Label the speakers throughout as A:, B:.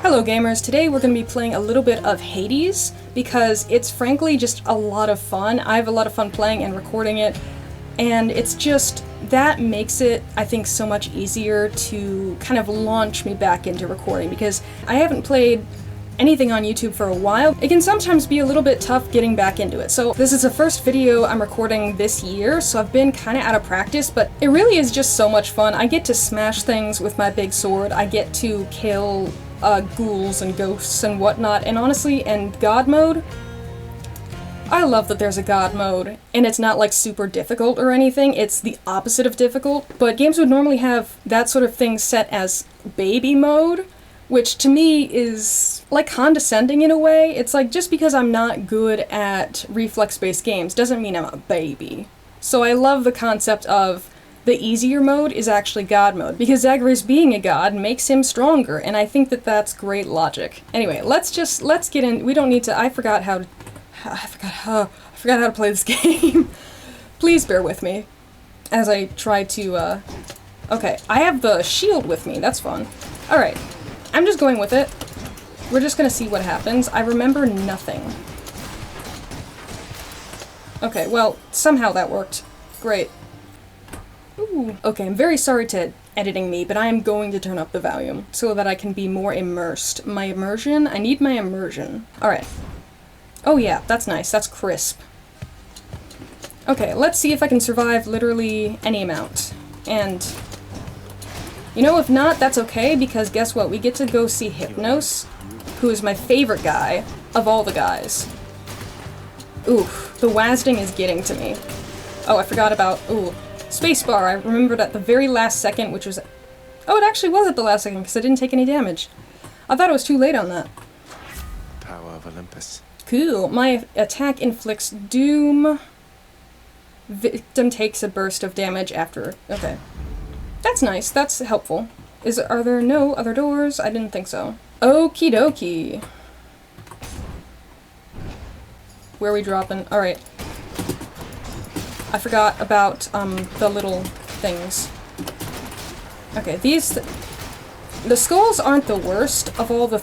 A: Hello gamers, today we're going to be playing a little bit of Hades because it's frankly just a lot of fun. I have a lot of fun playing and recording it, and it's just, that makes it, I think, so much easier to kind of launch me back into recording because I haven't played anything on YouTube for a while. It can sometimes be a little bit tough getting back into it. So this is the first video I'm recording this year, so I've been kind of out of practice, but it really is just so much fun. I get to smash things with my big sword, I get to kill ghouls and ghosts and whatnot, and honestly, in God mode, I love that there's a God mode, and it's not like super difficult or anything, it's the opposite of difficult, but games would normally have that sort of thing set as baby mode, which to me is like condescending in a way. It's like, just because I'm not good at reflex-based games doesn't mean I'm a baby. So I love the concept of the easier mode is actually God mode, because Zagreus being a god makes him stronger, and I think that that's great logic. Anyway, let's get in. We don't need to, I forgot how to play this game. Please bear with me as I try to, okay, I have the shield with me, that's fun. Alright, I'm just going with it. We're just gonna see what happens. I remember nothing. Okay, well, somehow that worked. Great. Ooh. Okay, I'm very sorry to editing me, but I am going to turn up the volume so that I can be more immersed. My immersion? I need my immersion. Alright. Oh yeah, that's nice. That's crisp. Okay, let's see if I can survive literally any amount. And, you know, if not, that's okay, because guess what? We get to go see Hypnos, who is my favorite guy of all the guys. Oof, the Wasding is getting to me. Oh, I forgot about, ooh. Spacebar, I remembered at the very last second, which was... Oh, it actually was at the last second, because I didn't take any damage. I thought it was too late on that.
B: Power of Olympus.
A: Cool. My attack inflicts doom. Victim takes a burst of damage after... Okay. That's nice. That's helpful. Are there no other doors? I didn't think so. Okie dokie. Where are we dropping? Alright. I forgot about, the little things. Okay, the skulls aren't the worst of all the,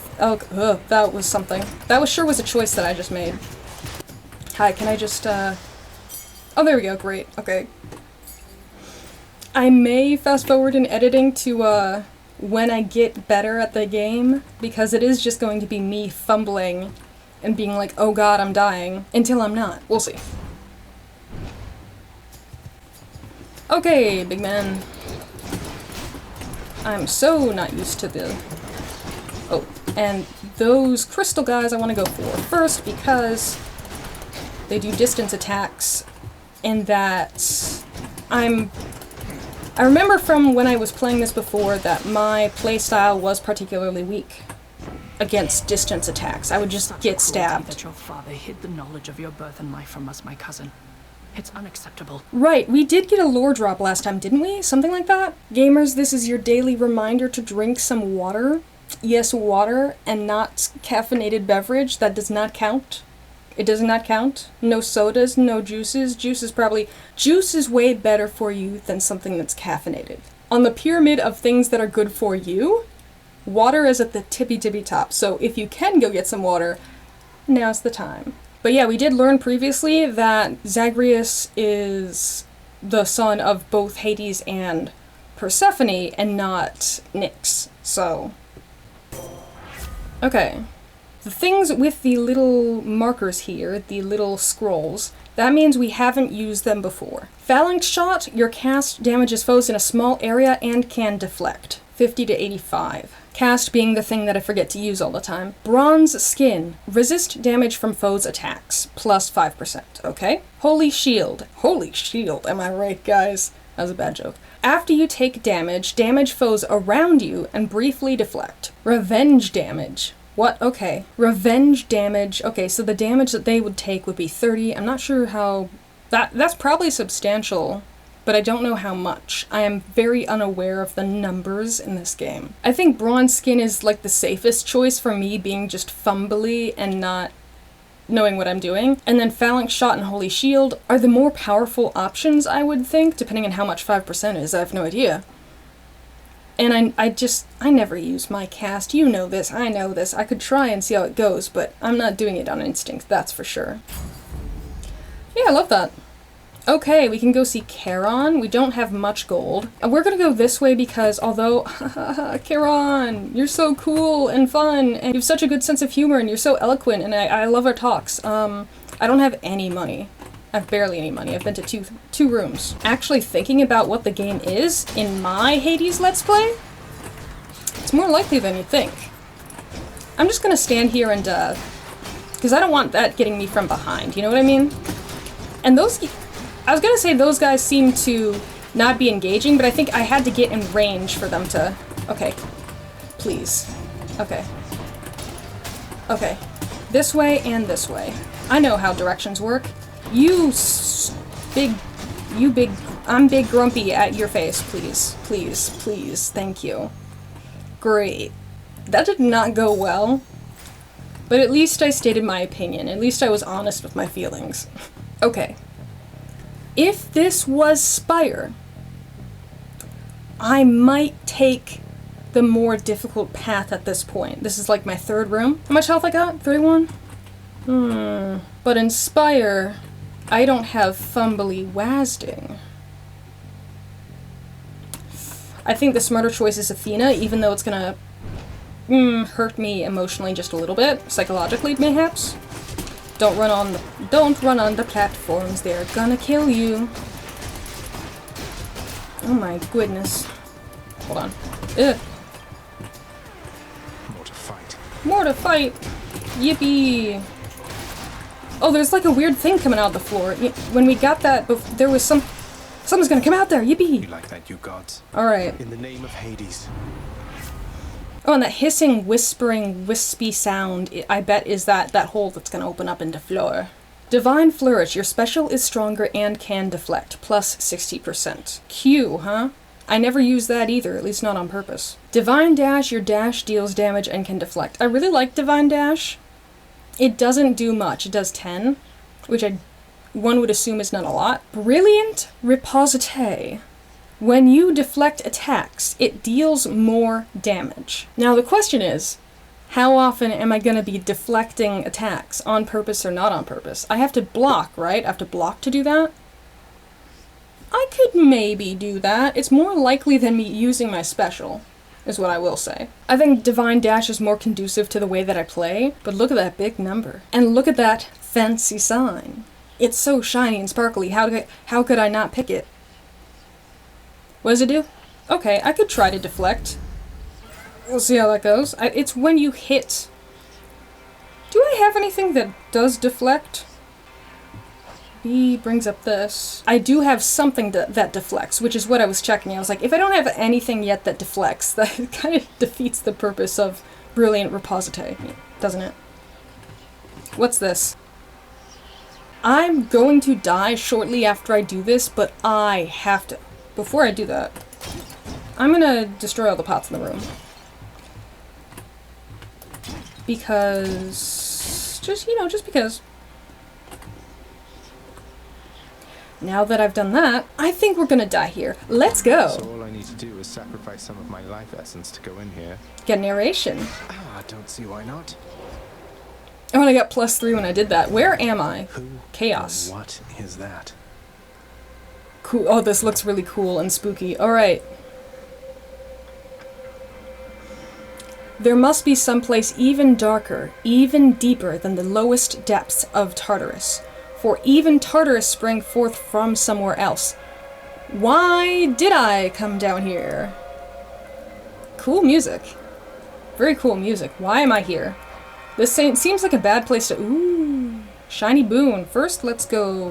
A: that was something. That sure was a choice that I just made. Hi, can I just, oh, there we go, great, okay. I may fast forward in editing to, when I get better at the game, because it is just going to be me fumbling and being like, oh god, I'm dying, until I'm not. We'll see. Okay, big man. I'm so not used to the... Oh, and those crystal guys I want to go for first because they do distance attacks, and that I remember from when I was playing this before that my playstyle was particularly weak against distance attacks. I would just get stabbed.
C: That your father hid the knowledge of your birth and life from us, my cousin. It's unacceptable.
A: Right, we did get a lore drop last time, didn't we? Something like that? Gamers, this is your daily reminder to drink some water. Yes, water, and not caffeinated beverage. That does not count. It does not count. No sodas, no juices. Juice is way better for you than something that's caffeinated. On the pyramid of things that are good for you, water is at the tippy top. So if you can go get some water, now's the time. But yeah, we did learn previously that Zagreus is the son of both Hades and Persephone, and not Nyx, so... Okay. The things with the little markers here, the little scrolls, that means we haven't used them before. Phalanx Shot, your cast damages foes in a small area and can deflect. 50 to 85. Cast being the thing that I forget to use all the time. Bronze Skin. Resist damage from foes' attacks. Plus 5%. Okay. Holy Shield. Holy Shield, am I right, guys? That was a bad joke. After you take damage, damage foes around you and briefly deflect. Revenge damage. What? Okay. Revenge damage. Okay, so the damage that they would take would be 30. I'm not sure how... That's probably substantial, but I don't know how much. I am very unaware of the numbers in this game. I think Bronze Skin is like the safest choice for me, being just fumbly and not knowing what I'm doing. And then Phalanx Shot and Holy Shield are the more powerful options, I would think, depending on how much 5% is. I have no idea. And I never use my cast. You know this, I know this. I could try and see how it goes, but I'm not doing it on instinct, that's for sure. Yeah, I love that. Okay, we can go see Charon. We don't have much gold. And we're gonna go this way because although, Charon, you're so cool and fun, and you have such a good sense of humor, and you're so eloquent, and I love our talks. I don't have any money. I have barely any money. I've been to two rooms. Actually thinking about what the game is in my Hades Let's Play, it's more likely than you think. I'm just gonna stand here and, because I don't want that getting me from behind, you know what I mean? And I was gonna say those guys seem to not be engaging, but I think I had to get in range for them to... Okay. Please. Okay. Okay. This way and this way. I know how directions work. I'm big grumpy at your face, please. Please, please, thank you. Great. That did not go well. But at least I stated my opinion. At least I was honest with my feelings. Okay. If this was Spire, I might take the more difficult path at this point. This is like my third room. How much health I got? 31? But in Spire, I don't have Fumbly Wasding. I think the smarter choice is Athena, even though it's gonna hurt me emotionally just a little bit, psychologically mayhaps. Don't run on the platforms, they're gonna kill you. Oh my goodness. Hold on. Ugh.
B: More to fight.
A: More to fight! Yippee! Oh, there's like a weird thing coming out of the floor. When we got that, there was something's gonna come out there, yippee!
B: You like that, you gods?
A: Alright.
B: In the name of Hades.
A: Oh, and that hissing, whispering, wispy sound, I bet is that hole that's gonna open up into floor. Divine Flourish. Your special is stronger and can deflect. Plus 60%. Q, huh? I never use that either, at least not on purpose. Divine Dash. Your dash deals damage and can deflect. I really like Divine Dash. It doesn't do much. It does 10, which one would assume is not a lot. Brilliant Reposite. When you deflect attacks, it deals more damage. Now the question is, how often am I going to be deflecting attacks, on purpose or not on purpose? I have to block, right? I have to block to do that? I could maybe do that. It's more likely than me using my special, is what I will say. I think Divine Dash is more conducive to the way that I play, but look at that big number. And look at that fancy sign. It's so shiny and sparkly, how could I not pick it? What does it do? Okay, I could try to deflect. We'll see how that goes. It's when you hit... Do I have anything that does deflect? B brings up this. I do have something that deflects, which is what I was checking. I was like, if I don't have anything yet that deflects, that kind of defeats the purpose of Brilliant Reposite, doesn't it? What's this? I'm going to die shortly after I do this, but I have to... Before I do that, I'm gonna destroy all the pots in the room. Because... just because. Now that I've done that, I think we're gonna die here. Let's go!
B: So all I need to do is sacrifice some of my life essence to go in here.
A: Get narration.
B: I don't see why not.
A: Oh, and I got +3 when I did that. Where am I?
B: Who?
A: Chaos.
B: What is that?
A: Cool. Oh, this looks really cool and spooky. Alright. There must be someplace even darker, even deeper than the lowest depths of Tartarus. For even Tartarus sprang forth from somewhere else. Why did I come down here? Cool music. Very cool music. Why am I here? This seems like a bad place to... Ooh. Shiny boon. First, let's go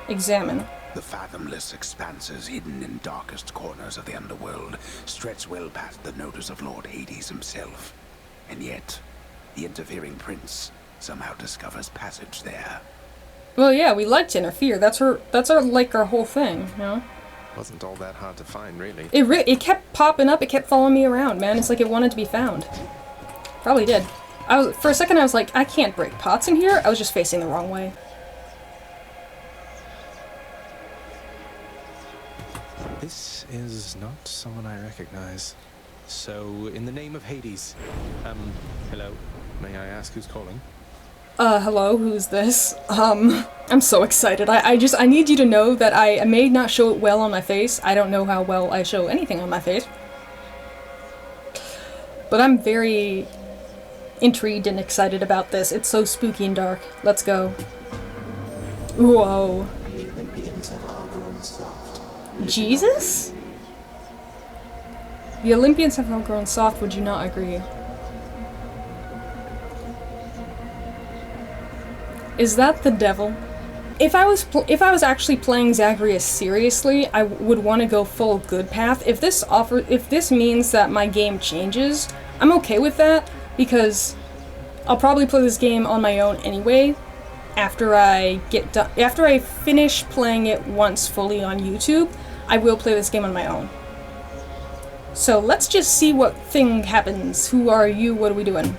A: examine.
D: The fathomless expanses hidden in darkest corners of the underworld stretch well past the notice of Lord Hades himself. And yet, the interfering prince somehow discovers passage there.
A: Well, yeah, we like to interfere. That's our whole thing, you know?
B: Wasn't all that hard to find, really.
A: It kept popping up, it kept following me around, man. It's like it wanted to be found. Probably did. For a second I was like, I can't break pots in here. I was just facing the wrong way.
B: This is not someone I recognize. So, in the name of Hades, hello. May I ask who's calling?
A: Hello, who's this? I'm so excited. I need you to know that I may not show it well on my face. I don't know how well I show anything on my face. But I'm very intrigued and excited about this. It's so spooky and dark. Let's go. Whoa. Jesus? The Olympians have all grown soft, would you not agree? Is that the devil? If I was actually playing Zagreus seriously, I would want to go full good path. If this means that my game changes, I'm okay with that, because I'll probably play this game on my own anyway. After I finish playing it once fully on YouTube, I will play this game on my own. So let's just see what thing happens. Who are you? What are we doing?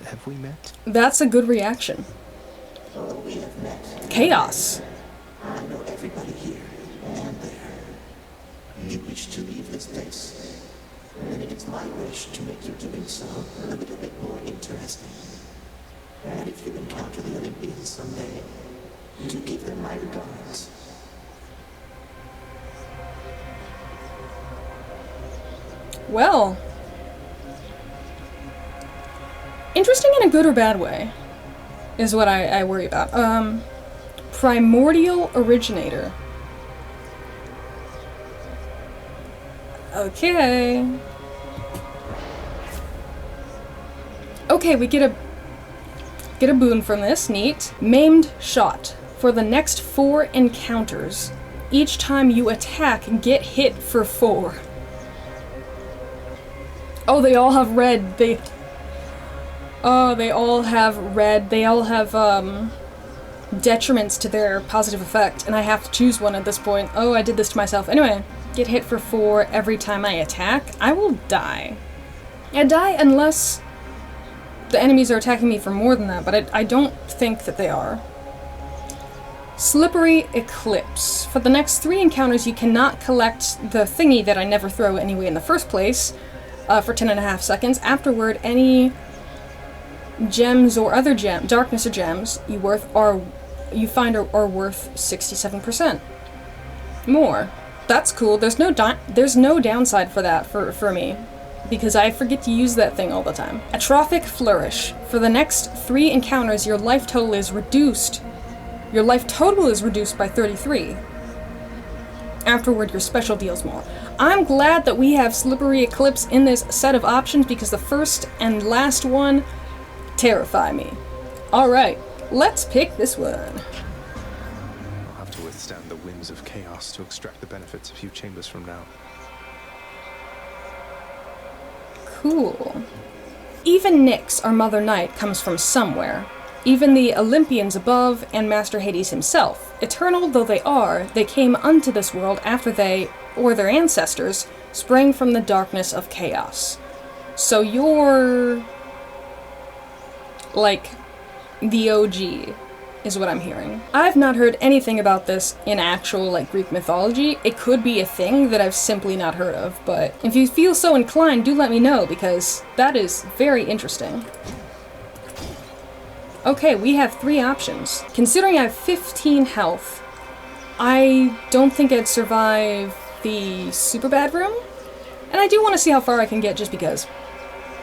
B: Have we met?
A: That's a good reaction.
E: Oh, we have met.
A: Chaos.
E: I know everybody here and there. You wish to leave this place, and it is my wish to make your doing so a little bit more interesting. And if you encounter the Olympians someday, do give them my regards.
A: Well, interesting in a good or bad way is what I worry about. Primordial originator. Okay. Okay, we get a boon from this. Neat. Maimed shot. For the next 4 encounters, each time you attack, get hit for 4. Oh, they all have red. They all have red. They all have, detriments to their positive effect, and I have to choose one at this point. Oh, I did this to myself. Anyway, get hit for 4 every time I attack. I will die. I die unless the enemies are attacking me for more than that, but I don't think that they are. Slippery Eclipse. For the next 3 encounters, you cannot collect the thingy that I never throw anyway in the first place. For 10.5 seconds. Afterward, any gems or other darkness or gems you find are worth 67% more. That's cool. There's no downside for that for me, because I forget to use that thing all the time. Atrophic Flourish. For the next 3 encounters, your life total is reduced. Your life total is reduced by 33. Afterward, your special deals more. I'm glad that we have Slippery Eclipse in this set of options, because the first and last one terrify me. Alright, let's pick this one.
B: I'll have to withstand the whims of chaos to extract the benefits a few chambers from now.
A: Cool. Even Nyx, our Mother Knight, comes from somewhere. Even the Olympians above, and Master Hades himself. Eternal though they are, they came unto this world after they, or their ancestors, sprang from the darkness of chaos. So you're like the OG, is what I'm hearing. I've not heard anything about this in actual, like, Greek mythology. It could be a thing that I've simply not heard of, but if you feel so inclined, do let me know, because that is very interesting. Okay, we have 3 options. Considering I have 15 health, I don't think I'd survive the super bad room, and I do want to see how far I can get just because.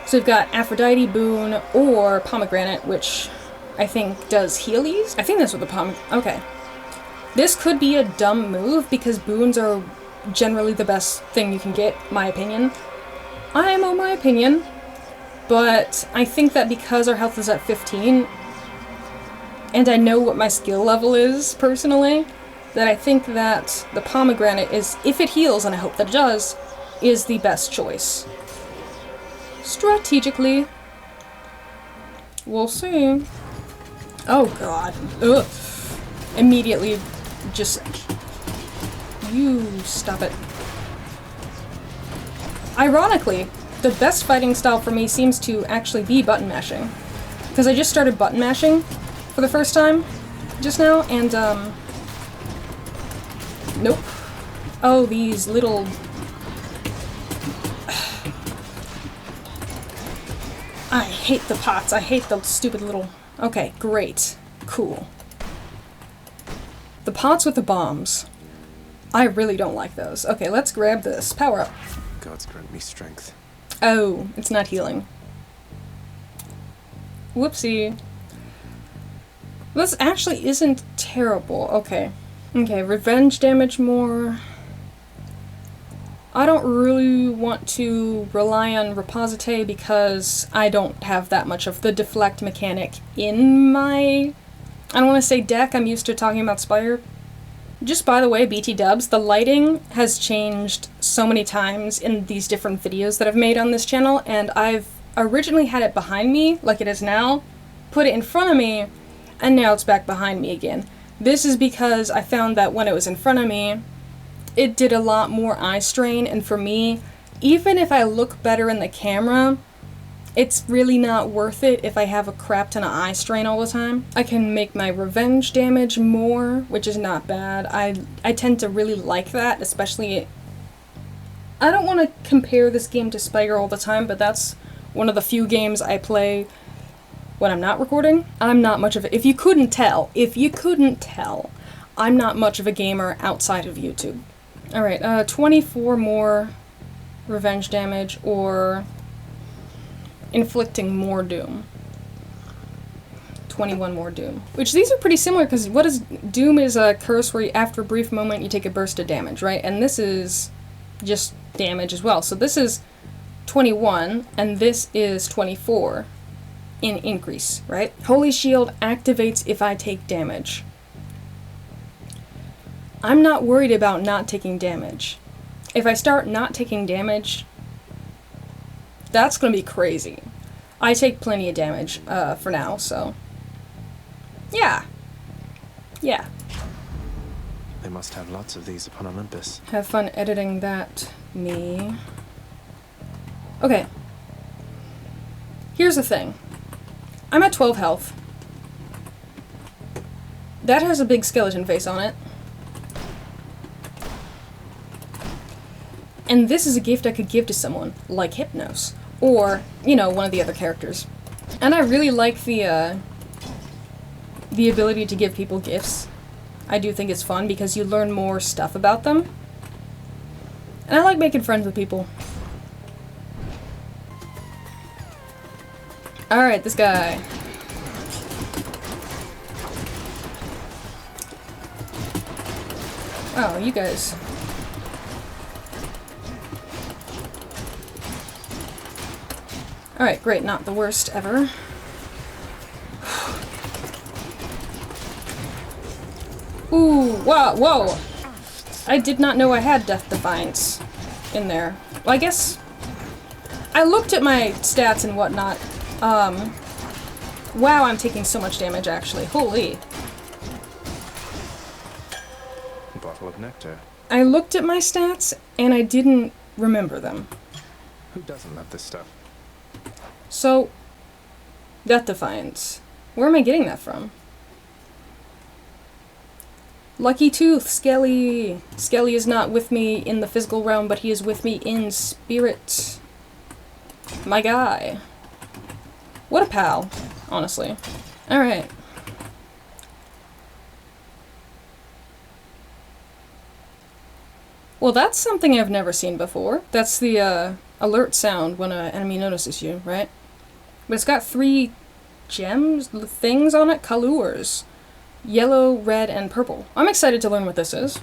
A: So we've got Aphrodite, Boon, or Pomegranate, which I think does healies? I think that's what the okay. This could be a dumb move, because boons are generally the best thing you can get, my opinion. I am on my opinion, but I think that because our health is at 15, and I know what my skill level is, personally, that I think that the Pomegranate is, if it heals, and I hope that it does, is the best choice. Strategically. We'll see. Oh god. Ugh. Immediately just... You stop it. Ironically, the best fighting style for me seems to actually be button mashing. Because I just started button mashing for the first time just now, and nope. Oh, these little... I hate the pots. I hate the stupid little... Okay, great. Cool. The pots with the bombs. I really don't like those. Okay, let's grab this. Power up.
B: God's grant me strength.
A: Oh, it's not healing. Whoopsie. This actually isn't terrible. Okay. Okay, revenge damage more. I don't really want to rely on Reposite because I don't have that much of the deflect mechanic in my... I don't want to say deck, I'm used to talking about Spire. Just by the way, BT dubs, the lighting has changed so many times in these different videos that I've made on this channel, and I've originally had it behind me, like it is now, put it in front of me, and now it's back behind me again. This is because I found that when it was in front of me, it did a lot more eye strain, and for me, even if I look better in the camera, it's really not worth it if I have a crap ton of eye strain all the time. I can make my revenge damage more, which is not bad. I tend to really like that, especially... I don't want to compare this game to Spire all the time, but that's one of the few games I play when I'm not recording. I'm not much of a... If you couldn't tell, I'm not much of a gamer outside of YouTube. Alright, 24 more revenge damage, or... inflicting more doom. 21 more doom. Which these are pretty similar, because what is doom is a curse where after a brief moment you take a burst of damage, right? And this is just damage as well. So this is 21, and this is 24 in increase, right? Holy Shield activates if I take damage. I'm not worried about not taking damage. If I start not taking damage, that's gonna be crazy. I take plenty of damage for now, so... Yeah. Yeah.
B: They must have lots of these upon Olympus.
A: Have fun editing that, me. Okay. Here's the thing. I'm at 12 health. That has a big skeleton face on it. And this is a gift I could give to someone, like Hypnos. Or, you know, one of the other characters. And I really like the ability to give people gifts. I do think it's fun because you learn more stuff about them. And I like making friends with people. Alright, this guy. Oh, you guys. Alright, great, not the worst ever. Ooh, whoa, whoa! I did not know I had Death Defiance in there. Well, I guess... I looked at my stats and whatnot. Wow, I'm taking so much damage, actually. Holy.
B: A bottle of nectar.
A: I looked at my stats, and I didn't remember them.
B: Who doesn't love this stuff?
A: So, Death Defiance. Where am I getting that from? Lucky Tooth, Skelly. Skelly is not with me in the physical realm, but he is with me in spirit. My guy. What a pal, honestly. Alright. Well, that's something I've never seen before. That's the, alert sound when an enemy notices you, right? But it's got 3 gems, things on it, colors. Yellow, red, and purple. I'm excited to learn what this is.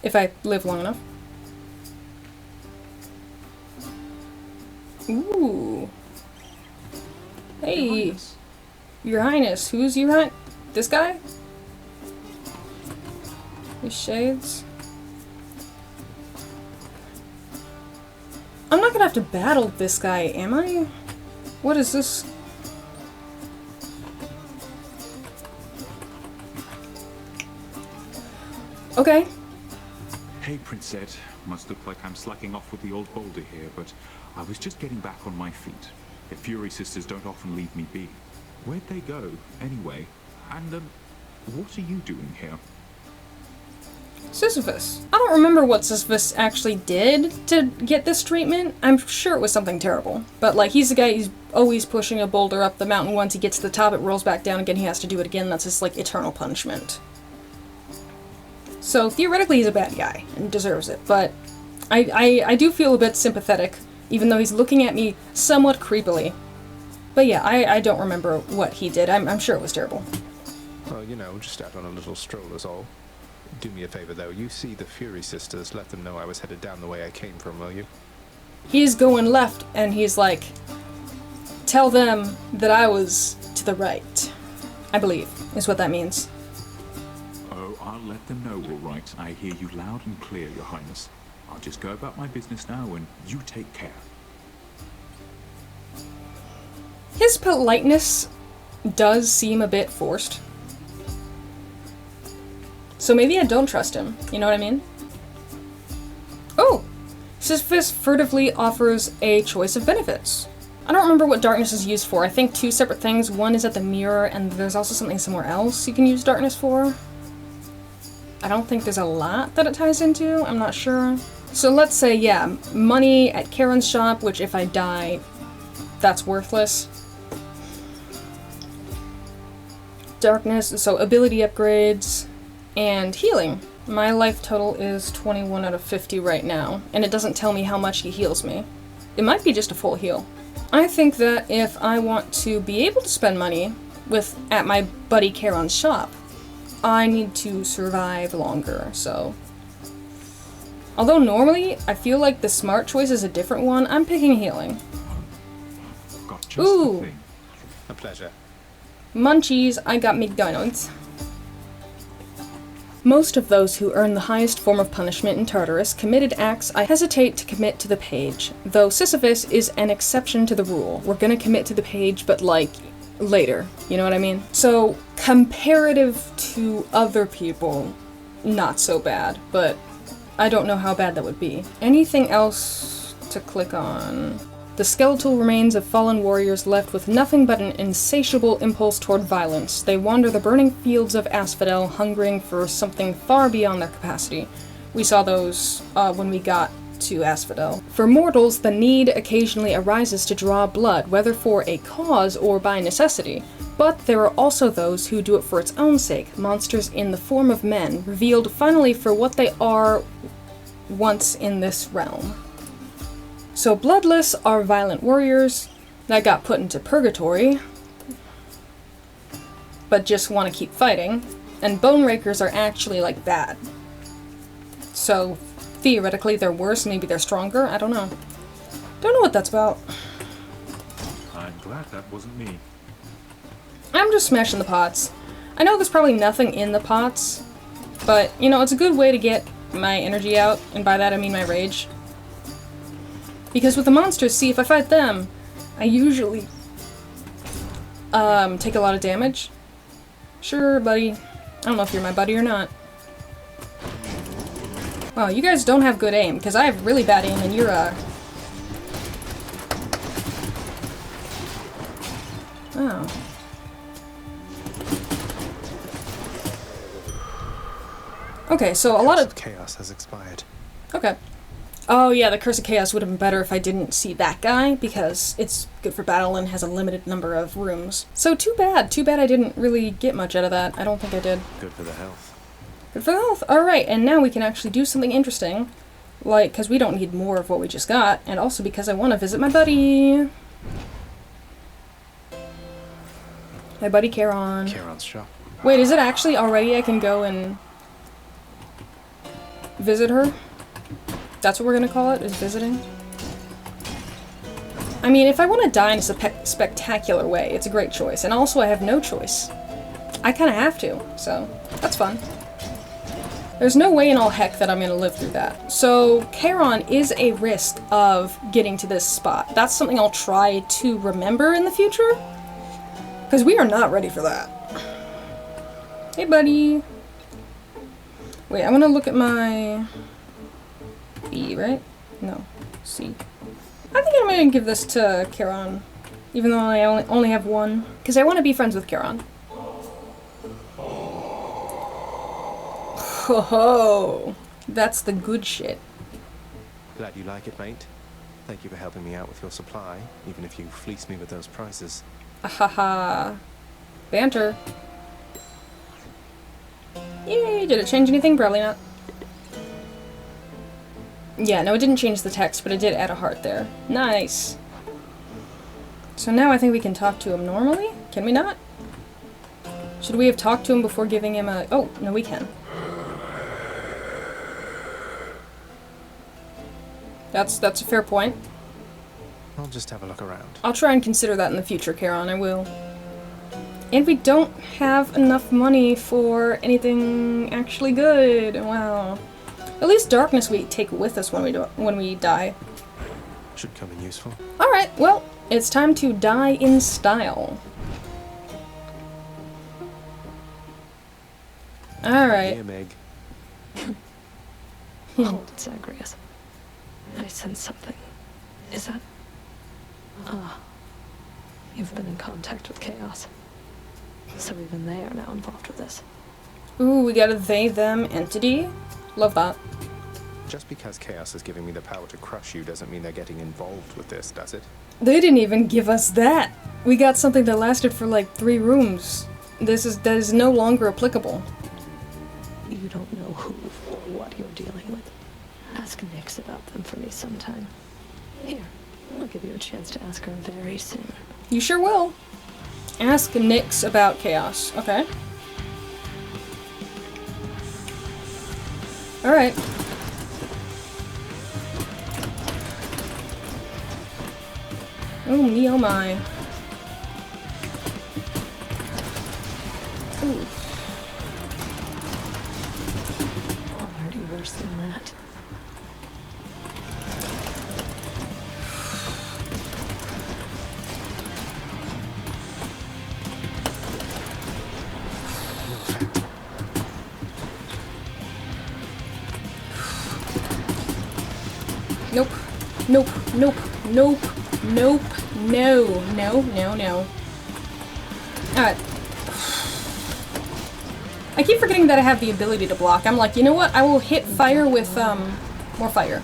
A: If I live long enough. Ooh. Hey. Your Highness. Who's Your Highness? This guy? These shades? I'm not gonna have to battle this guy, am I? What is this? Okay.
F: Hey, Prince Ed. Must look like I'm slacking off with the old boulder here, but I was just getting back on my feet. The Fury Sisters don't often leave me be. Where'd they go, anyway? And, what are you doing here?
A: Sisyphus. I don't remember what Sisyphus actually did to get this treatment. I'm sure it was something terrible. But, like, he's the guy who's always pushing a boulder up the mountain. Once he gets to the top, it rolls back down again. He has to do it again. That's his, like, eternal punishment. So, theoretically, he's a bad guy and deserves it. But I do feel a bit sympathetic, even though he's looking at me somewhat creepily. But yeah, I don't remember what he did. I'm sure it was terrible.
B: Well, you know, just out on a little stroll is all. Do me a favor, though. You see the Fury sisters. Let them know I was headed down the way I came from, will you?
A: He's going left, and he's like, tell them that I was to the right. I believe, is what that means.
F: Oh, I'll let them know, all right. I hear you loud and clear, Your Highness. I'll just go about my business now, and you take care.
A: His politeness does seem a bit forced. So maybe I don't trust him, you know what I mean? Oh! Sisyphus furtively offers a choice of benefits. I don't remember what darkness is used for. I think two separate things. One is at the mirror, and there's also something somewhere else you can use darkness for. I don't think there's a lot that it ties into. I'm not sure. So let's say, yeah, money at Charon's shop, which if I die, that's worthless. Darkness, so ability upgrades, and healing. My life total is 21 out of 50 right now, and it doesn't tell me how much he heals me. It might be just a full heal. I think that if I want to be able to spend money at my buddy Charon's shop, I need to survive longer, so... Although normally, I feel like the smart choice is a different one, I'm picking healing.
F: Got just the thing.
B: A pleasure.
A: Munchies, I got McDonald's. Most of those who earn the highest form of punishment in Tartarus committed acts I hesitate to commit to the page, though Sisyphus is an exception to the rule. We're gonna commit to the page, but like, later, you know what I mean? So, comparative to other people, not so bad, but I don't know how bad that would be. Anything else to click on? The skeletal remains of fallen warriors left with nothing but an insatiable impulse toward violence. They wander the burning fields of Asphodel, hungering for something far beyond their capacity. We saw those when we got to Asphodel. For mortals, the need occasionally arises to draw blood, whether for a cause or by necessity. But there are also those who do it for its own sake, monsters in the form of men, revealed finally for what they are once in this realm. So bloodless are violent warriors that got put into purgatory, but just want to keep fighting, and bone rakers are actually like bad. So theoretically they're worse, maybe they're stronger, I don't know. Don't know what that's about.
F: I'm glad that wasn't me.
A: I'm just smashing the pots. I know there's probably nothing in the pots, but you know, it's a good way to get my energy out, and by that I mean my rage. Because with the monsters, see, if I fight them, I usually take a lot of damage. Sure, buddy. I don't know if you're my buddy or not. Wow, you guys don't have good aim, because I have really bad aim and you're Oh. Okay, so a lot of
B: chaos has expired.
A: Okay. Oh yeah, the Curse of Chaos would have been better if I didn't see that guy, because it's good for battle and has a limited number of rooms. So too bad I didn't really get much out of that. I don't think I did.
B: Good for the health.
A: Good for the health! Alright, and now we can actually do something interesting. Like, because we don't need more of what we just got, and also because I want to visit my buddy. My buddy Charon.
B: Charon's shop.
A: Wait, is it actually already I can go and visit her? That's what we're gonna call it, is visiting? I mean, if I want to die in a spectacular way, it's a great choice. And also, I have no choice. I kind of have to, so that's fun. There's no way in all heck that I'm gonna live through that. So, Charon is a risk of getting to this spot. That's something I'll try to remember in the future. Because we are not ready for that. Hey, buddy. Wait, I want to look at my... B, right? No. C. I think I'm going to give this to Charon. Even though I only have one. Because I want to be friends with Charon. Ho ho! That's the good shit.
B: Glad you like it, mate. Thank you for helping me out with your supply, even if you fleeced me with those prices.
A: Ahaha. Banter. Yay, did it change anything? Probably not. Yeah, no, it didn't change the text, but it did add a heart there. Nice. So now I think we can talk to him normally? Can we not? Should we have talked to him before giving him a... Oh, no, we can. That's a fair point.
B: I'll just have a look around.
A: I'll try and consider that in the future, Charon, I will. And we don't have enough money for anything actually good. Wow. At least darkness we take with us when we die.
B: Should come in useful.
A: Alright, well, it's time to die in style. Alright.
B: Here, Meg.
G: Hold it, Zagreus. I sense something. Is that... Ah. You've been in contact with Chaos. So even they are now involved with this.
A: Ooh, we got a they-them entity. Love that.
B: Just because Chaos is giving me the power to crush you doesn't mean they're getting involved with this, does it?
A: They didn't even give us that. We got something that lasted for like 3 rooms. That is no longer applicable.
G: You don't know who or what you're dealing with. Ask Nyx about them for me sometime. Here, I'll give you a chance to ask her very soon.
A: You sure will. Ask Nyx about Chaos. Okay. Alright. Oh me, oh my. Ooh.
G: Already worse than that.
A: Nope. Nope. Nope. Nope. Nope. No. No. No. No. Alright. I keep forgetting that I have the ability to block. I'm like, you know what? I will hit fire with, more fire.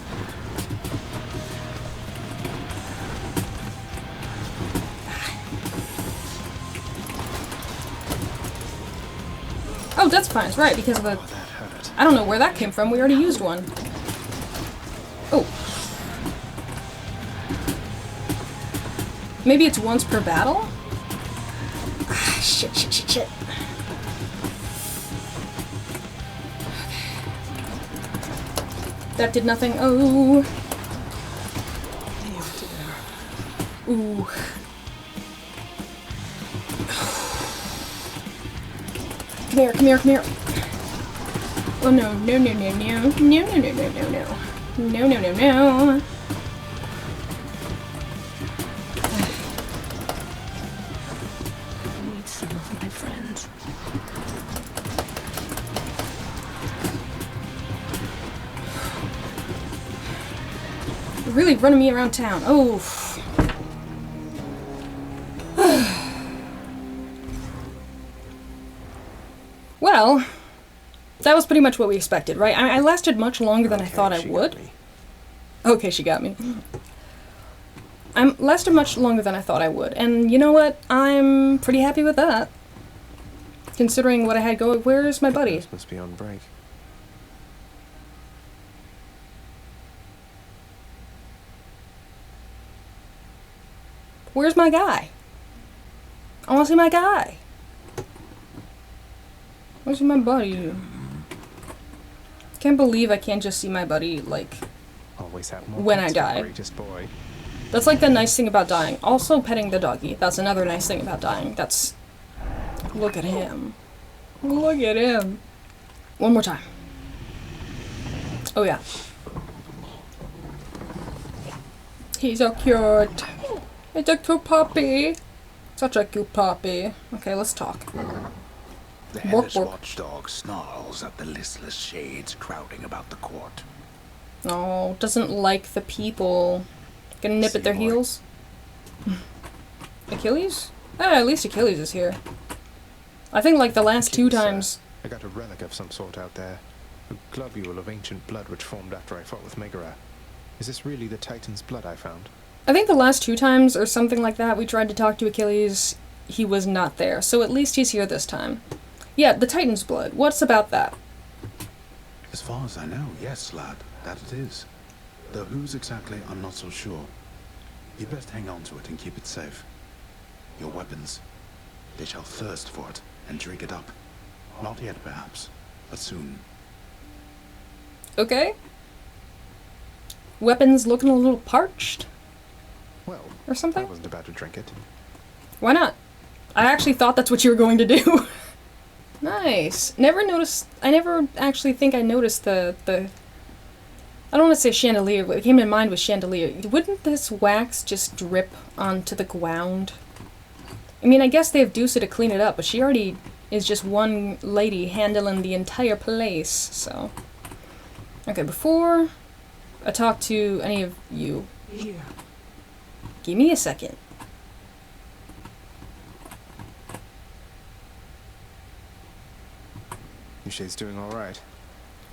A: Oh, that's fine. It's right, because of the...
B: Oh, that hurt.
A: I don't know where that came from. We already used one. Oh. Maybe it's once per battle? Ah, shit, shit, shit, shit. That did nothing. Oh. Ooh. Come here, come here, come here. Oh no, no, no, no, no. No, no, no, no, no, no. No, no, no, no.
G: I need some of my friends.
A: You're really running me around town. Oh. Well, that was pretty much what we expected, right? I lasted much longer than I thought I would. Okay, she got me. I lasted much longer than I thought I would, and you know what? I'm pretty happy with that. Considering what I had going. Where's my buddy?
B: This must be on break.
A: Where's my guy? I want to see my guy. Where's my buddy? Can't believe I can't just see my buddy, like,
B: Always have more
A: when I
B: pets for the
A: die.
B: Greatest boy.
A: That's like the nice thing about dying. Also petting the doggy. That's another nice thing about dying. That's... Look at him. Look at him. One more time. Oh yeah. He's so cute. It's a cute puppy. Such a cute puppy. Okay, let's talk.
D: The
A: Bork,
D: hellish
A: bork.
D: watchdog snarls at the listless shades crowding about the court.
A: Oh, doesn't like the people. Gonna nip at their
B: Seymour.
A: heels? Achilles? Ah, at least Achilles is here. I think like the last 2
B: Sir,
A: times...
B: I got a relic of some sort out there. A globule of ancient blood which formed after I fought with Megara. Is this really the Titan's blood I found?
A: I think the last 2 times, or something like that, we tried to talk to Achilles, he was not there, so at least he's here this time. Yeah, the Titan's blood. What's about that?
D: As far as I know, yes, lad, that it is. Though whose exactly, I'm not so sure. You'd best hang on to it and keep it safe. Your weapons, they shall thirst for it and drink it up. Not yet, perhaps, but soon.
A: Okay. Weapons looking a little parched?
B: Well,
A: Or something?
B: I wasn't about to drink it.
A: Why not? I actually thought that's what you were going to do. Nice. I never actually think I noticed the I don't want to say chandelier, what came to mind was chandelier. Wouldn't this wax just drip onto the ground? I mean, I guess they have Dusa to clean it up, but she already is just one lady handling the entire place, so. Okay, before I talk to any of you,
C: Here.
A: give me a second.
B: Yushe's doing alright.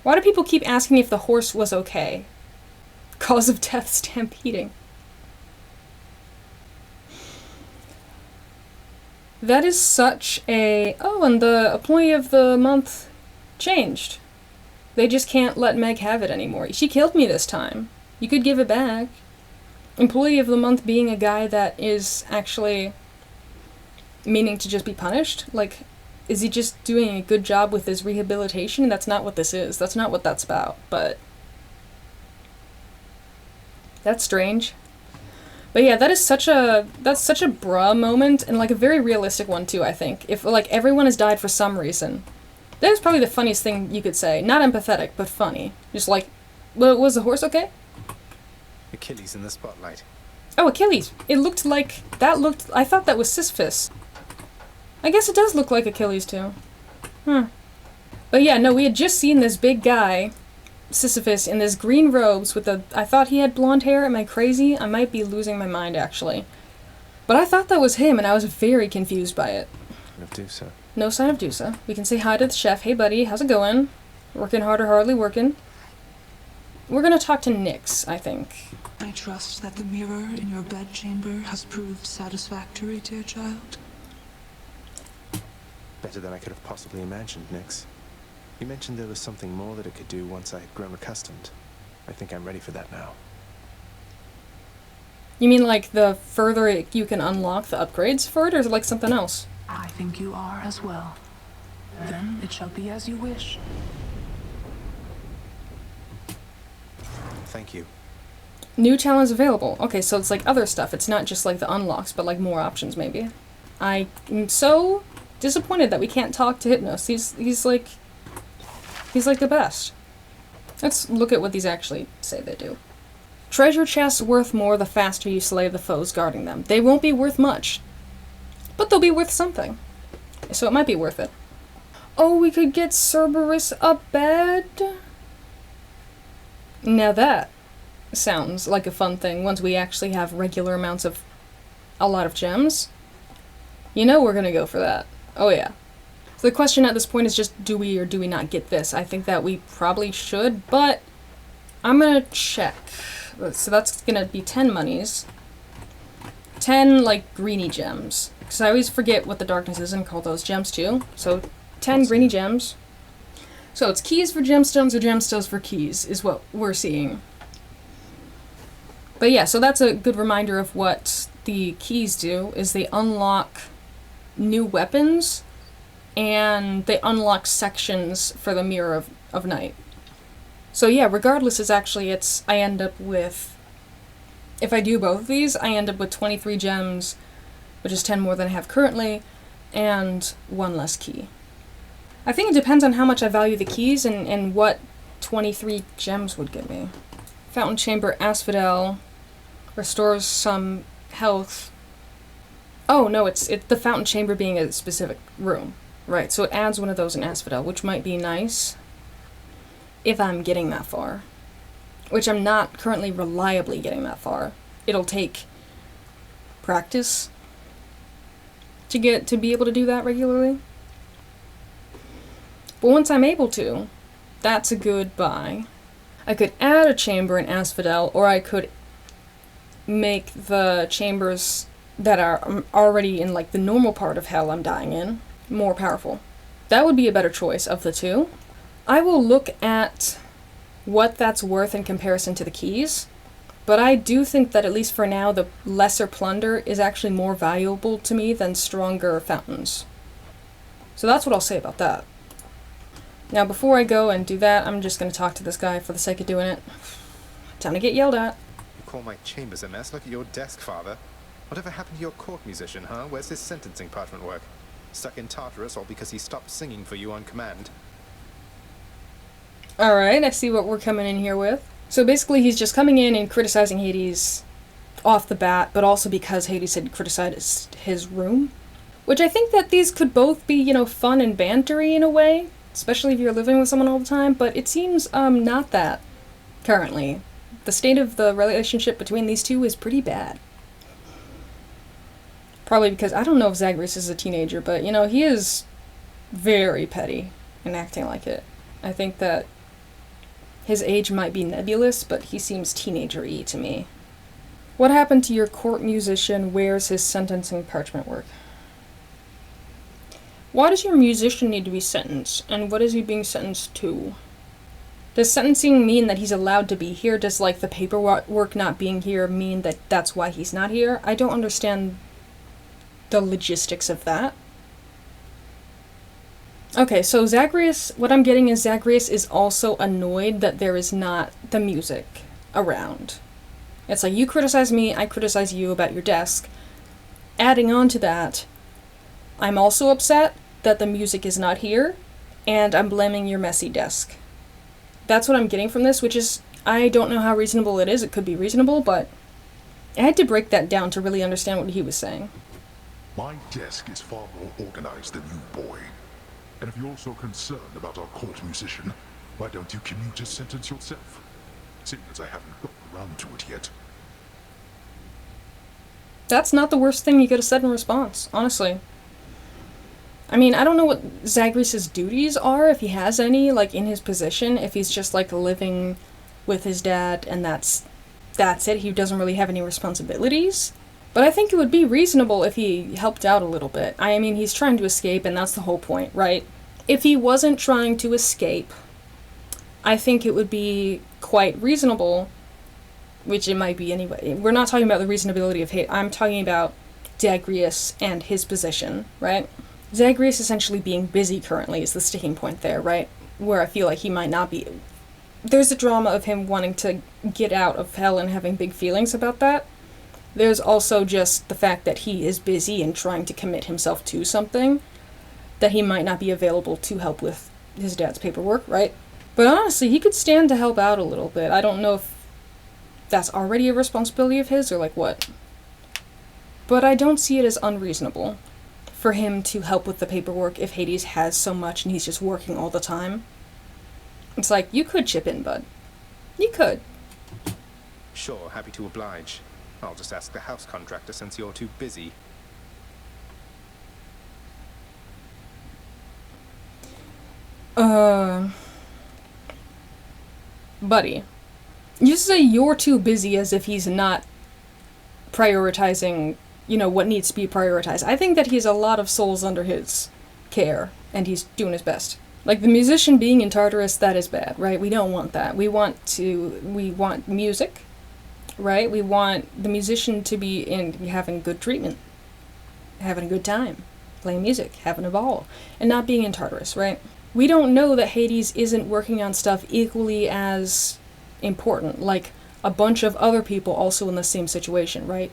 A: Why do people keep asking if the horse was okay? Cause of death, stampeding. That is such a... Oh, and the employee of the month changed. They just can't let Meg have it anymore. She killed me this time. You could give it back. Employee of the month being a guy that is actually meaning to just be punished? Like, is he just doing a good job with his rehabilitation? That's not what this is. That's not what that's about, but... That's strange. But yeah, that's such a bruh moment, and like a very realistic one too, I think. If like everyone has died for some reason. That is probably the funniest thing you could say. Not empathetic, but funny. Just like, well, was the horse okay?
B: Achilles in the spotlight.
A: Oh, Achilles. It looked like, I thought that was Sisyphus. I guess it does look like Achilles too. But yeah, no, we had just seen this big guy, Sisyphus, in this green robes with I thought he had blonde hair. Am I crazy? I might be losing my mind, actually. But I thought that was him, and I was very confused by it.
B: Of Dusa.
A: No sign of Dusa. We can say hi to the chef. Hey, buddy, how's it going? Working hard or hardly working? We're gonna talk to Nyx, I think.
H: I trust that the mirror in your bedchamber has proved satisfactory, dear child.
B: Better than I could have possibly imagined, Nyx. You mentioned there was something more that it could do once I had grown accustomed. I think I'm ready for that now.
A: You mean like the further you can unlock the upgrades for it, or is it like something else?
C: I think you are as well. Then it shall be as you wish.
B: Thank you.
A: New challenge available. Okay, so it's like other stuff. It's not just like the unlocks, but like more options maybe. I am so disappointed that we can't talk to Hypnos. He's like the best. Let's look at what these actually say they do. Treasure chests worth more the faster you slay the foes guarding them. They won't be worth much, but they'll be worth something. So it might be worth it. Oh, we could get Cerberus a bed? Now that sounds like a fun thing once we actually have regular amounts of a lot of gems. You know we're gonna go for that. Oh yeah. So the question at this point is just, do we or do we not get this? I think that we probably should, but I'm gonna check. So that's gonna be 10 monies. 10, like, greeny gems. Because I always forget what the darkness is and call those gems too. So 10 greeny gems. So it's keys for gemstones or gemstones for keys is what we're seeing. But yeah, so that's a good reminder of what the keys do, is they unlock new weapons and they unlock sections for the Mirror of Night. So yeah, regardless, I end up with, if I do both of these, I end up with 23 gems, which is 10 more than I have currently, and 1 less key. I think it depends on how much I value the keys and what 23 gems would give me. Fountain Chamber Asphodel restores some health. Oh no, it's the Fountain Chamber being a specific room. Right, so it adds one of those in Asphodel, which might be nice if I'm getting that far. Which I'm not currently reliably getting that far. It'll take practice to be able to do that regularly. But once I'm able to, that's a good buy. I could add a chamber in Asphodel, or I could make the chambers that are already in, like, the normal part of hell I'm dying in more powerful. That would be a better choice of the two. I will look at what that's worth in comparison to the keys, but I do think that at least for now, the lesser plunder is actually more valuable to me than stronger fountains. So that's what I'll say about that. Now, before I go and do that, I'm just going to talk to this guy for the sake of doing it. Time to get yelled at.
B: You call my chambers a mess? Look at your desk, Father. Whatever happened to your court musician, huh? Where's his sentencing parchment work? Stuck in Tartarus, all because he stopped singing for you on command.
A: Alright, I see what we're coming in here with. So basically he's just coming in and criticizing Hades off the bat, but also because Hades had criticized his room. Which I think that these could both be, you know, fun and bantery in a way, especially if you're living with someone all the time, but it seems not that currently. The state of the relationship between these two is pretty bad. Probably because, I don't know if Zagreus is a teenager, but, you know, he is very petty and acting like it. I think that his age might be nebulous, but he seems teenager-y to me. What happened to your court musician? Where's his sentencing parchment work? Why does your musician need to be sentenced, and what is he being sentenced to? Does sentencing mean that he's allowed to be here? Does, like, the paperwork not being here mean that that's why he's not here? I don't understand the logistics of that. Okay, so Zagreus, what I'm getting is Zagreus is also annoyed that there is not the music around. It's like, you criticize me, I criticize you about your desk. Adding on to that, I'm also upset that the music is not here, and I'm blaming your messy desk. That's what I'm getting from this, which is, I don't know how reasonable it is. It could be reasonable, but I had to break that down to really understand what he was saying.
I: My desk is far more organized than you, boy. And if you're so concerned about our court musician, why don't you commute his sentence yourself? Seeing as I haven't gotten around to it yet.
A: That's not the worst thing you could have said in response, honestly. I mean, I don't know what Zagreus' duties are, if he has any, like, in his position, if he's just, like, living with his dad and that's it, he doesn't really have any responsibilities. But I think it would be reasonable if he helped out a little bit. I mean, he's trying to escape, and that's the whole point, right? If he wasn't trying to escape, I think it would be quite reasonable, which it might be anyway. We're not talking about the reasonability of hate. I'm talking about Zagreus and his position, right? Zagreus essentially being busy currently is the sticking point there, right? Where I feel like he might not be. There's a drama of him wanting to get out of hell and having big feelings about that. There's also just the fact that he is busy and trying to commit himself to something, that he might not be available to help with his dad's paperwork, right? But honestly, he could stand to help out a little bit. I don't know if that's already a responsibility of his or like what. But I don't see it as unreasonable for him to help with the paperwork if Hades has so much and he's just working all the time. It's like, you could chip in, bud. You could.
B: Sure, happy to oblige. I'll just ask the house contractor since you're too busy.
A: Buddy. You say you're too busy as if he's not prioritizing, you know, what needs to be prioritized. I think that he's a lot of souls under his care, and he's doing his best. Like, the musician being in Tartarus, that is bad, right? We don't want that. We want music, right? We want the musician to be having good treatment, having a good time, playing music, having a ball, and not being in Tartarus, right? We don't know that Hades isn't working on stuff equally as important, like a bunch of other people also in the same situation, right?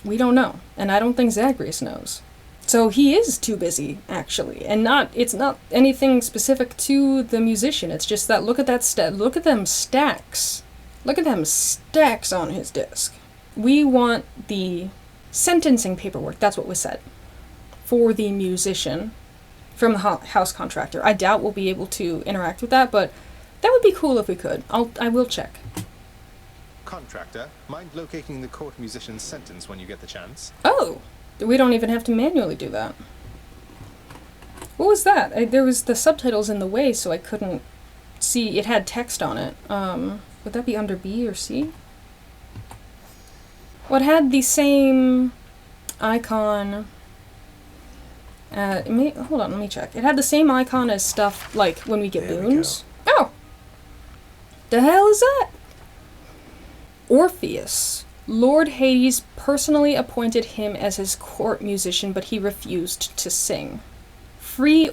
A: We don't know, and I don't think Zagreus knows. So he is too busy, actually, and it's not anything specific to the musician. It's just that look at them stacks. Look at them stacks on his desk. We want the sentencing paperwork, that's what was said, for the musician from the house contractor. I doubt we'll be able to interact with that, but that would be cool if we could. I will check.
B: Contractor, mind locating the court musician's sentence when you get the chance?
A: Oh! We don't even have to manually do that. What was that? There was the subtitles in the way, so I couldn't see, it had text on it. Would that be under B or C? Well, it had the same icon. Hold on, let me check. It had the same icon as stuff like when we get boons. Oh! The hell is that? Orpheus. Lord Hades personally appointed him as his court musician, but he refused to sing. Free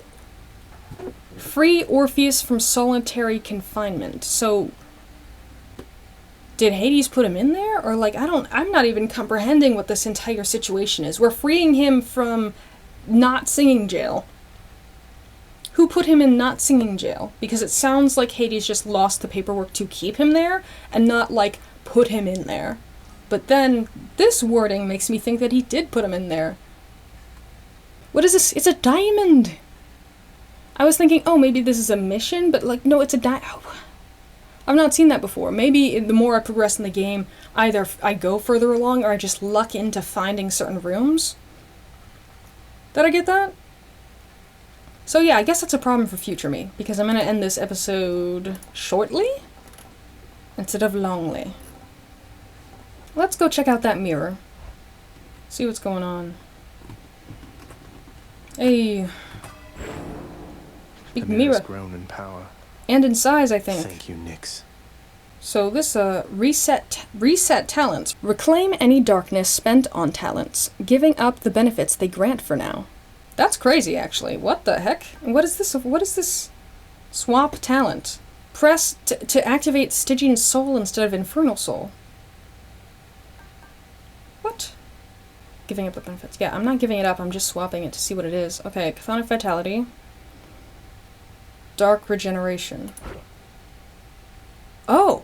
A: Orpheus from solitary confinement. So, did Hades put him in there? Or like, I'm not even comprehending what this entire situation is. We're freeing him from not singing jail. Who put him in not singing jail? Because it sounds like Hades just lost the paperwork to keep him there, and not like put him in there. But then, this wording makes me think that he did put him in there. What is this? It's a diamond! I was thinking, oh, maybe this is a mission, but like, no, it's a I've not seen that before. Maybe the more I progress in the game, either I go further along or I just luck into finding certain rooms. Did I get that? So yeah, I guess that's a problem for future me, because I'm gonna end this episode shortly instead of longly. Let's go check out that mirror. See what's going on. Hey. Big mirror.
B: Grown in power.
A: And in size, I think.
B: Thank you, Nyx.
A: So this, reset talents. Reclaim any darkness spent on talents, giving up the benefits they grant for now. That's crazy, actually. What the heck? What is this? What is this? Swap talent. Press to activate Stygian Soul instead of Infernal Soul. What? Giving up the benefits. Yeah, I'm not giving it up. I'm just swapping it to see what it is. Okay, Chthonic Vitality. Dark Regeneration. Oh!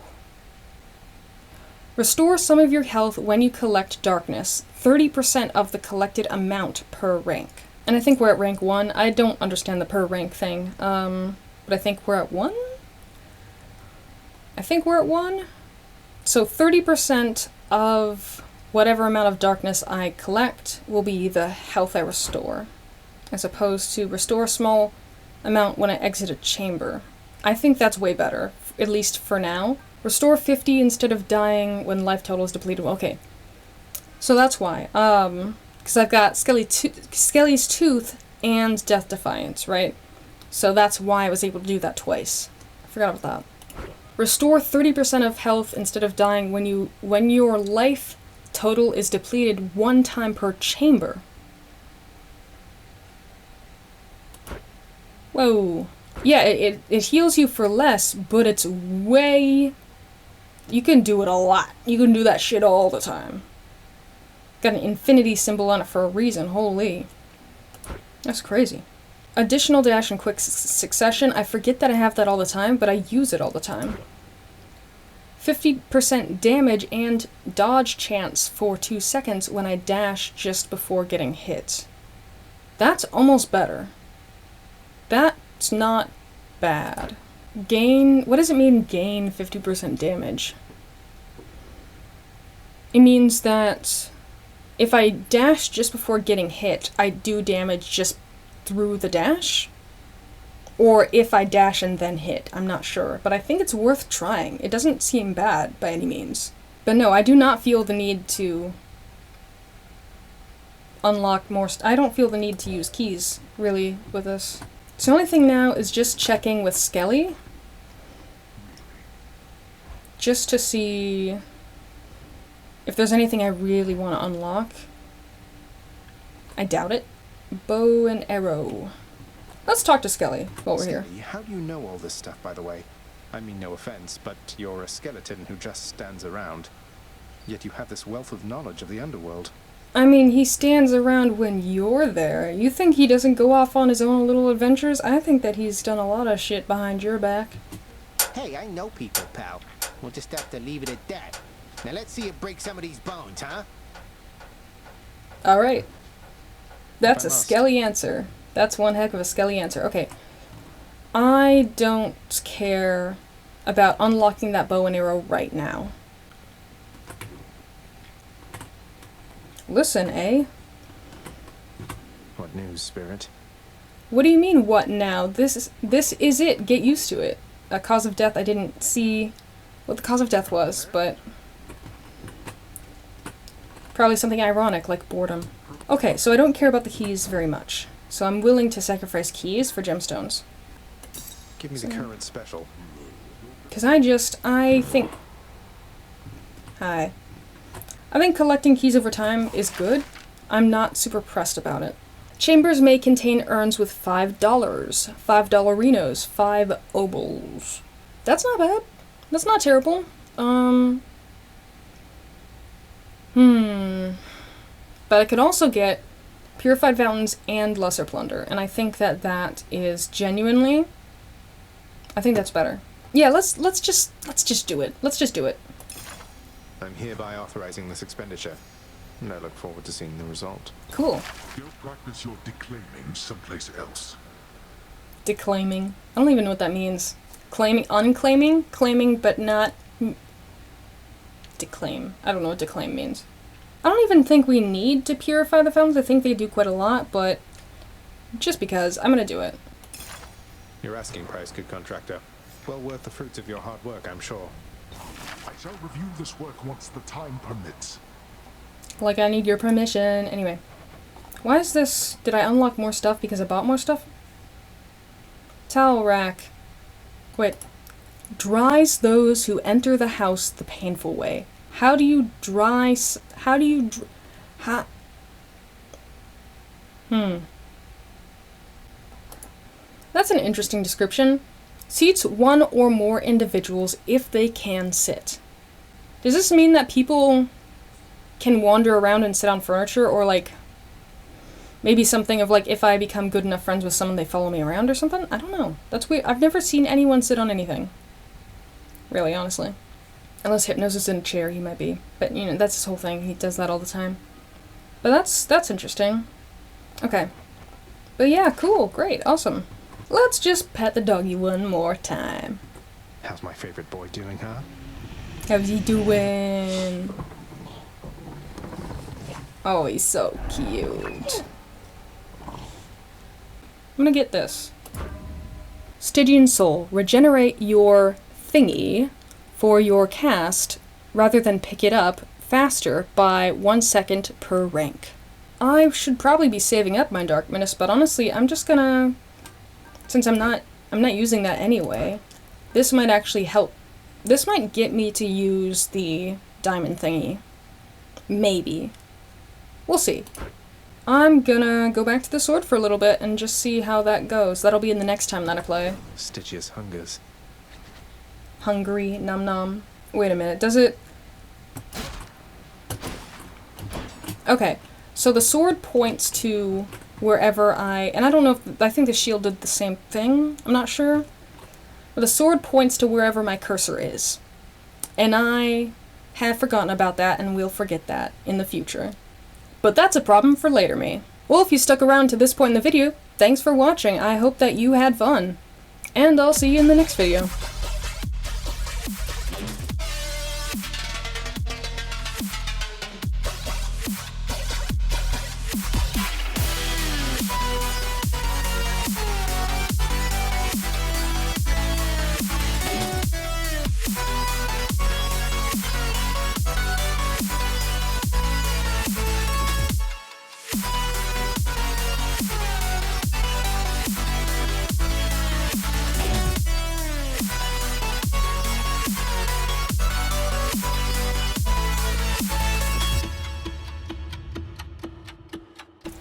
A: Restore some of your health when you collect darkness. 30% of the collected amount per rank. And I think we're at rank 1. I don't understand the per rank thing. But I think we're at 1? I think we're at 1? So 30% of whatever amount of darkness I collect will be the health I restore, as opposed to restore a small amount when I exit a chamber. I think that's way better, at least for now. Restore 50 instead of dying when life total is depleted. Okay, so that's why. Because I've got Skelly's Tooth and Death Defiance, right? So that's why I was able to do that twice. I forgot about that. Restore 30% of health instead of dying when your life total is depleted 1 time per chamber. Whoa. Yeah, it heals you for less, but it's way... You can do it a lot. You can do that shit all the time. Got an infinity symbol on it for a reason, holy. That's crazy. Additional dash and quick succession. I forget that I have that all the time, but I use it all the time. 50% damage and dodge chance for 2 seconds when I dash just before getting hit. That's almost better. That's not bad. Gain... What does it mean, gain 50% damage? It means that if I dash just before getting hit, I do damage just through the dash? Or if I dash and then hit, I'm not sure. But I think it's worth trying. It doesn't seem bad by any means. But no, I do not feel the need to unlock more... I don't feel the need to use keys, really, with this. So the only thing now is just checking with Skelly. Just to see if there's anything I really want to unlock. I doubt it. Bow and arrow. Let's talk to Skelly while we're here.
B: How do you know all this stuff, by the way? I mean no offense, but you're a skeleton who just stands around. Yet you have this wealth of knowledge of the underworld.
A: I mean, he stands around when you're there. You think he doesn't go off on his own little adventures? I think that he's done a lot of shit behind your back.
J: Hey, I know people, pal. We'll just have to leave it at that. Now let's see you break some of these bones, huh?
A: Alright. That's a Skelly answer. That's one heck of a Skelly answer. Okay. I don't care about unlocking that bow and arrow right now. Listen, eh?
B: What news, Spirit?
A: What do you mean, what now? This is it. Get used to it. Cause of death, I didn't see what the cause of death was, but probably something ironic, like boredom. Okay, so I don't care about the keys very much, so I'm willing to sacrifice keys for gemstones.
B: Give me the current special.
A: Because I think... Hi. I think collecting keys over time is good. I'm not super pressed about it. Chambers may contain urns with $5, $5 5 obols. That's not bad. That's not terrible. But I could also get purified fountains and lesser plunder, and I think that that is genuinely... I think that's better. Yeah, let's just do it. Let's just do it.
B: I'm hereby authorizing this expenditure, and I look forward to seeing the result.
A: Cool.
I: Go practice your declaiming someplace else.
A: Declaiming. I don't even know what that means. Claiming, unclaiming, claiming, but not declaim. I don't know what declaim means. I don't even think we need to purify the fountains. I think they do quite a lot, but just because, I'm gonna do it.
B: Your asking price, good contractor. Well worth the fruits of your hard work, I'm sure.
I: I shall review this work once the time permits.
A: Like, I need your permission. Anyway. Why is this... Did I unlock more stuff because I bought more stuff? Towel rack. Wait. Dries those who enter the house the painful way. How do you dry... How do you... That's an interesting description. Seats one or more individuals if they can sit. Does this mean that people can wander around and sit on furniture, or like maybe something of like if I become good enough friends with someone they follow me around or something? I don't know. That's weird. I've never seen anyone sit on anything. Really, honestly. Unless Hypnos is in a chair, he might be. But you know, that's his whole thing. He does that all the time. But that's interesting. Okay. But yeah, cool, great, awesome. Let's just pet the doggy one more time.
B: How's my favorite boy doing, huh?
A: How's he doing? Oh, he's so cute. I'm gonna get this. Stygian Soul. Regenerate your thingy for your cast rather than pick it up faster by 1 second per rank. I should probably be saving up my Darkness, but honestly, I'm just gonna... Since I'm not using that anyway, this might actually help. This might get me to use the diamond thingy. Maybe. We'll see. I'm gonna go back to the sword for a little bit and just see how that goes. That'll be in the next time that I play.
B: Stygius hungers.
A: Hungry, nom nom. Wait a minute, does it... Okay, so the sword points to wherever and I don't know if, I think the shield did the same thing, I'm not sure. But the sword points to wherever my cursor is. And I have forgotten about that and will forget that in the future. But that's a problem for later me. Well, if you stuck around to this point in the video, thanks for watching. I hope that you had fun. And I'll see you in the next video.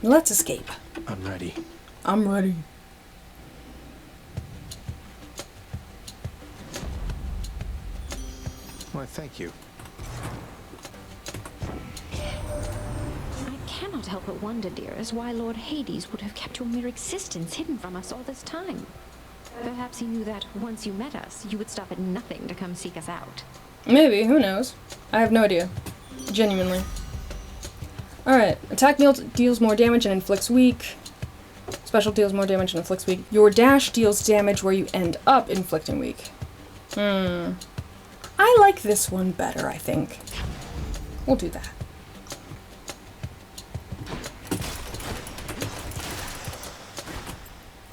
A: Let's escape.
B: I'm ready.
A: I'm ready.
B: Why, thank you.
K: I cannot help but wonder, dearest, why Lord Hades would have kept your mere existence hidden from us all this time. Perhaps he knew that once you met us, you would stop at nothing to come seek us out.
A: Maybe, who knows? I have no idea. Genuinely. Alright, attack deals more damage and inflicts weak. Special deals more damage and inflicts weak. Your dash deals damage where you end up inflicting weak. I like this one better, I think. We'll do that.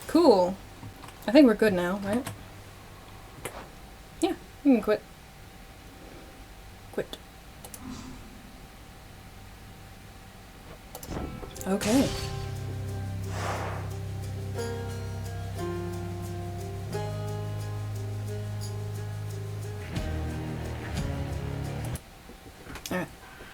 A: Cool. I think we're good now, right? You can quit. Quit. Okay. Alright.